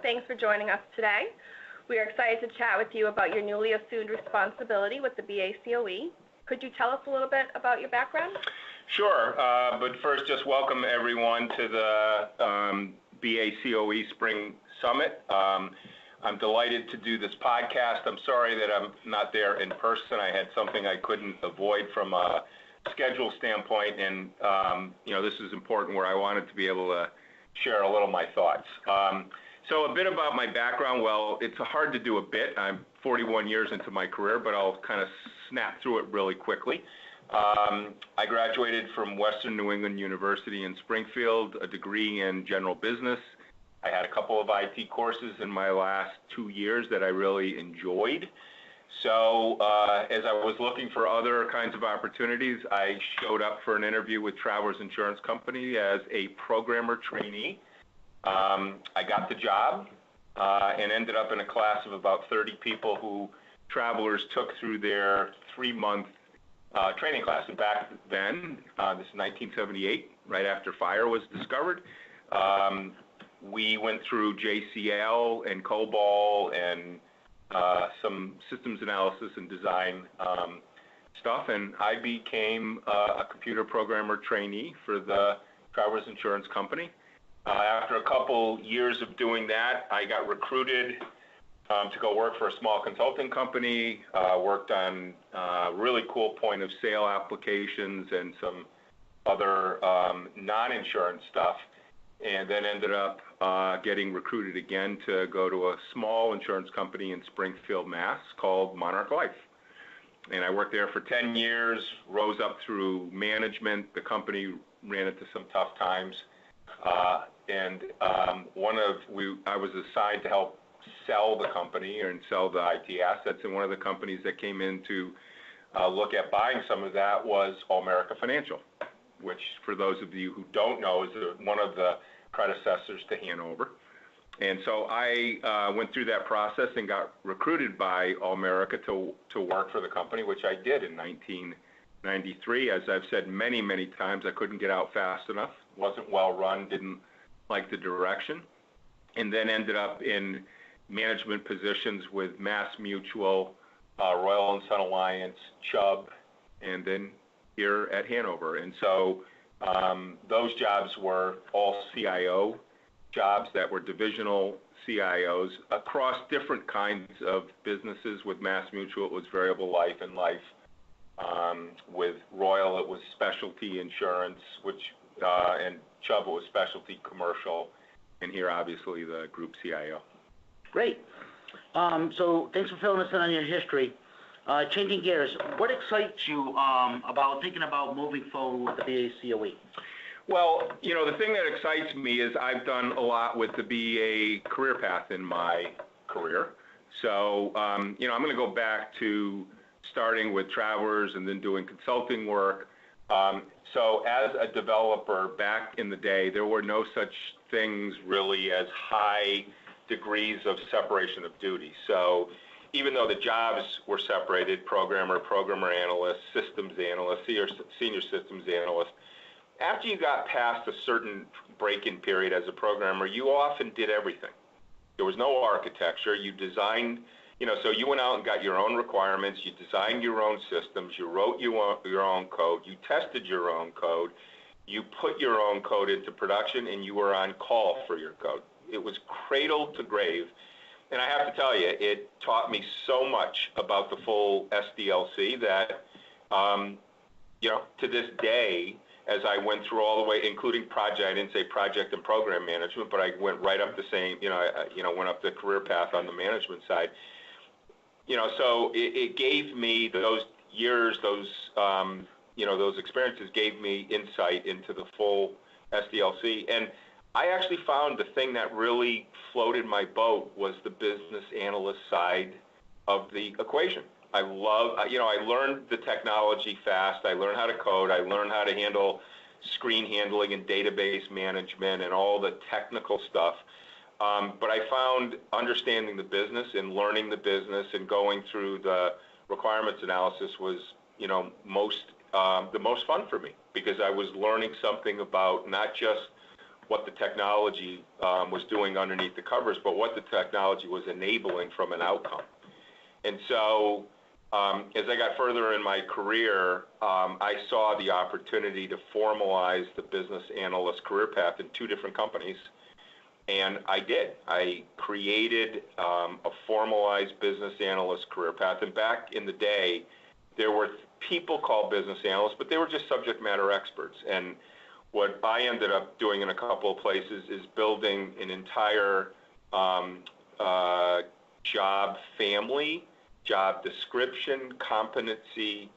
Thanks for joining us today. We are excited to chat with you about your newly assumed responsibility with the BACOE. Could you tell us a little bit about your background? Sure, but first just welcome everyone to the BACOE Spring Summit. I'm delighted to do this podcast. I'm sorry that I'm not there in person. I had something I couldn't avoid from a schedule standpoint, and this is important where I wanted to be able to share a little of my thoughts. So a bit about my background. Well, it's hard to do a bit. I'm 41 years into my career, but I'll kind of snap through it really quickly. I graduated from Western New England University in Springfield, a degree in general business. I had a couple of IT courses in my last 2 years that I really enjoyed. So as I was looking for other kinds of opportunities, I showed up for an interview with Travelers Insurance Company as a programmer trainee. I got the job and ended up in a class of about 30 people who Travelers took through their 3-month training class. And back then, this is 1978, right after fire was discovered, we went through JCL and COBOL and some systems analysis and design stuff, and I became a computer programmer trainee for the Travelers Insurance Company. After a couple years of doing that, I got recruited to go work for a small consulting company, worked on really cool point of sale applications and some other non-insurance stuff, and then ended up getting recruited again to go to a small insurance company in Springfield, Mass. Called Monarch Life. And I worked there for 10 years, rose up through management. The company ran into some tough times. I was assigned to help sell the company and sell the IT assets. And one of the companies that came in to look at buying some of that was All-America Financial, which, for those of you who don't know, is one of the predecessors to Hanover. And so I went through that process and got recruited by All-America to work for the company, which I did in 1993. As I've said many, many times, I couldn't get out fast enough, wasn't well run, didn't like the direction, and then ended up in management positions with Mass Mutual, Royal & Sun Alliance, Chubb, and then here at Hanover. And so those jobs were all CIO jobs that were divisional CIOs across different kinds of businesses. With Mass Mutual, it was variable life and life. With Royal, it was specialty insurance, and Chubb, it was specialty commercial, and here, obviously, the group CIO. Great. So thanks for filling us in on your history. Changing gears, what excites you about thinking about moving forward with the BACOE? Well, the thing that excites me is I've done a lot with the BA career path in my career. So, I'm going to go back to starting with Travelers and then doing consulting work. So as a developer back in the day, there were no such things really as high degrees of separation of duty. So even though the jobs were separated, programmer analyst, systems analyst, senior systems analyst, after you got past a certain break-in period as a programmer, you often did everything. There was no architecture. You designed, so you went out and got your own requirements. You designed your own systems. You wrote your own code. You tested your own code. You put your own code into production, and you were on call for your code. It was cradle to grave. And I have to tell you, it taught me so much about the full SDLC that, to this day, as I went through all the way, including project, I didn't say project and program management, but I went right up the same, went up the career path on the management side. So it gave me those years, those experiences gave me insight into the full SDLC. And I actually found the thing that really floated my boat was the business analyst side of the equation. I learned the technology fast. I learned how to code. I learned how to handle screen handling and database management and all the technical stuff. But I found understanding the business and learning the business and going through the requirements analysis was, the most fun for me, because I was learning something about not just what the technology was doing underneath the covers, but what the technology was enabling from an outcome. And so as I got further in my career, I saw the opportunity to formalize the business analyst career path in 2 different companies. And I did. I created a formalized business analyst career path. And back in the day, there were people called business analysts, but they were just subject matter experts. And what I ended up doing in a couple of places is building an entire job family, job description, competency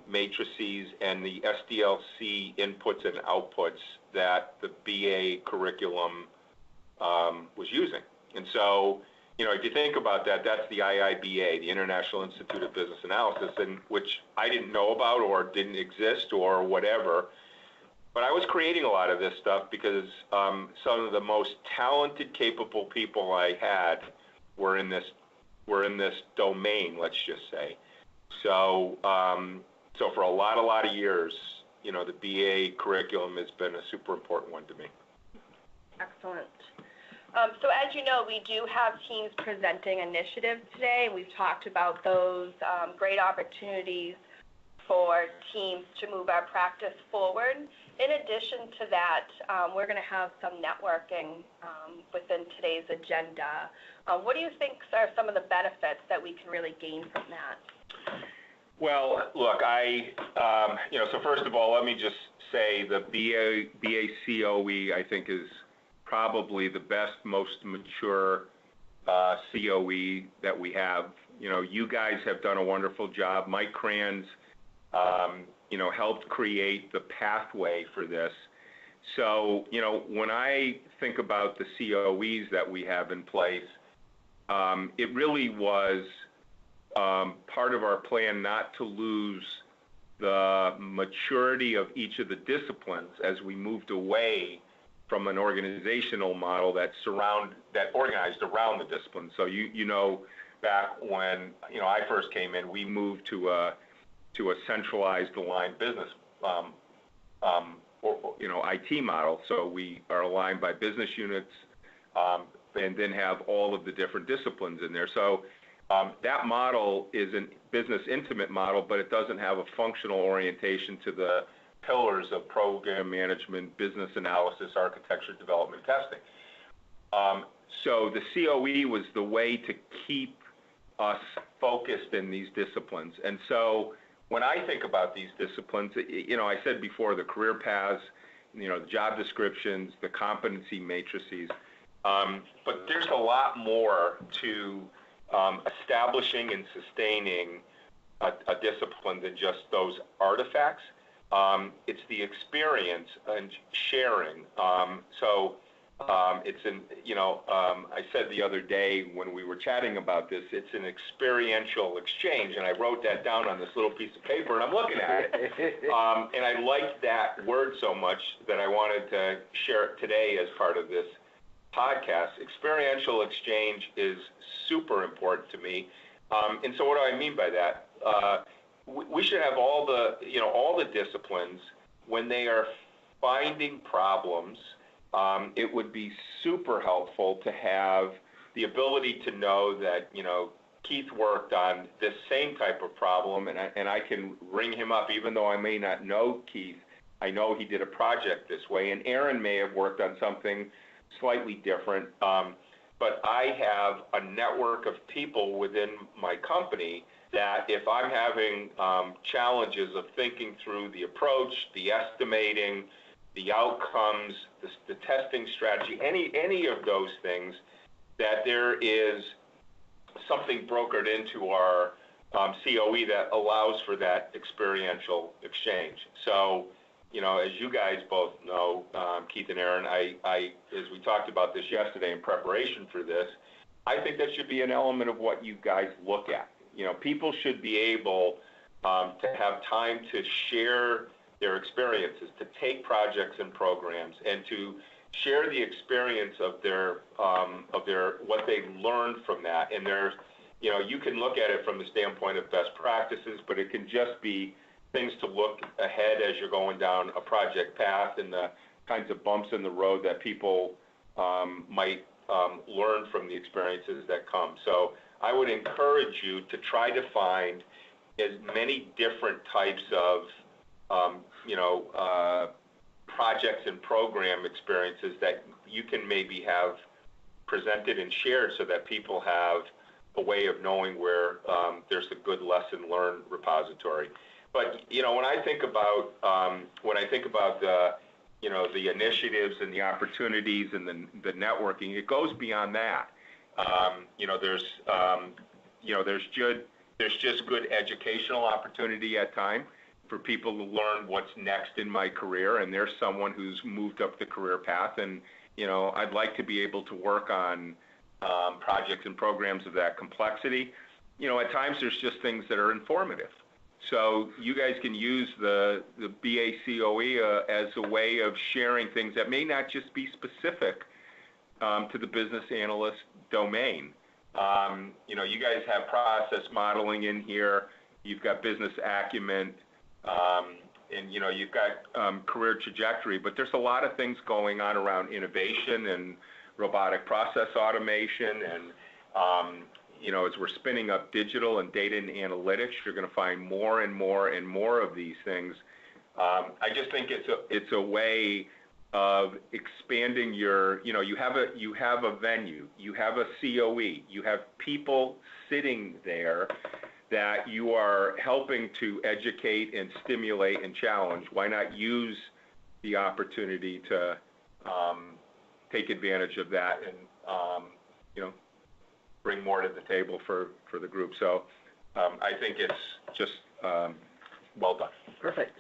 matrices, and the SDLC inputs and outputs that the BA curriculum was using. And so, if you think about that, that's the IIBA, the International Institute of Business Analysis, and which I didn't know about or didn't exist or whatever. But I was creating a lot of this stuff because some of the most talented, capable people I had were in this domain, let's just say. So for a lot of years, the BA curriculum has been a super important one to me. Excellent. So as you know, we do have teams presenting initiatives today, and we've talked about those great opportunities for teams to move our practice forward. In addition to that, we're going to have some networking within today's agenda. What do you think are some of the benefits that we can really gain from that? Well, look, so first of all, let me just say the BA CoE, I think, is probably the best, most mature CoE that we have. You guys have done a wonderful job. Mike Kranz, helped create the pathway for this. So, when I think about the CoEs that we have in place, it really was part of our plan not to lose the maturity of each of the disciplines as we moved away from an organizational model that organized around the discipline. So back when I first came in, we moved to a centralized aligned business IT model. So we are aligned by business units and then have all of the different disciplines in there. So that model is a business intimate model, but it doesn't have a functional orientation to the pillars of program management, business analysis, architecture, development, testing. So the CoE was the way to keep us focused in these disciplines. And so when I think about these disciplines, I said before, the career paths, the job descriptions, the competency matrices, but there's a lot more to establishing and sustaining a discipline than just those artifacts. It's the experience and sharing. I said the other day when we were chatting about this, it's an experiential exchange, and I wrote that down on this little piece of paper, and I'm looking at it. And I liked that word so much that I wanted to share it today as part of this podcast. Experiential exchange is super important to me. And so what do I mean by that? We should have all the disciplines, when they are finding problems, it would be super helpful to have the ability to know that, Keith worked on this same type of problem, and I can ring him up, even though I may not know Keith. I know he did a project this way, and Aaron may have worked on something slightly different. But I have a network of people within my company that if I'm having challenges of thinking through the approach, the estimating, the outcomes, the testing strategy, any of those things, that there is something brokered into our CoE that allows for that experiential exchange. So, as you guys both know, Keith and Aaron, I as we talked about this yesterday in preparation for this, I think that should be an element of what you guys look at. People should be able to have time to share their experiences, to take projects and programs, and to share the experience of their what they learned from that. And there's, you can look at it from the standpoint of best practices, but it can just be things to look ahead as you're going down a project path, and the kinds of bumps in the road that people might learn from the experiences that come. So I would encourage you to try to find as many different types of, projects and program experiences that you can maybe have presented and shared so that people have a way of knowing where there's a good lesson learned repository. But, when I think about the initiatives and the opportunities and the networking, it goes beyond that. There's just good educational opportunity at time for people to learn what's next in my career, and there's someone who's moved up the career path, and I'd like to be able to work on projects and programs of that complexity. At times there's just things that are informative. So you guys can use the BA CoE as a way of sharing things that may not just be specific to the business analyst domain. You guys have process modeling in here. You've got business acumen, and you've got career trajectory. But there's a lot of things going on around innovation and robotic process automation, and as we're spinning up digital and data and analytics, you're going to find more and more and more of these things. I just think it's a way of expanding your, you have a venue, you have a CoE, you have people sitting there that you are helping to educate and stimulate and challenge. Why not use the opportunity to take advantage of that and bring more to the table for the group? So I think it's just well done. Perfect.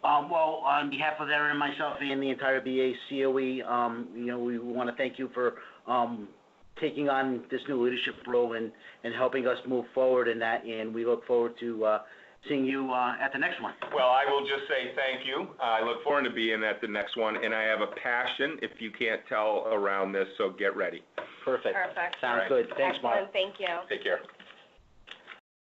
Well, on behalf of Aaron and myself and the entire BA CoE, we want to thank you for taking on this new leadership role and helping us move forward in that, and we look forward to seeing you at the next one. Well, I will just say thank you. I look forward to being at the next one, and I have a passion, if you can't tell, around this, so get ready. Perfect. Perfect. Sounds good. Thanks, Mark. Excellent. Thank you. Take care.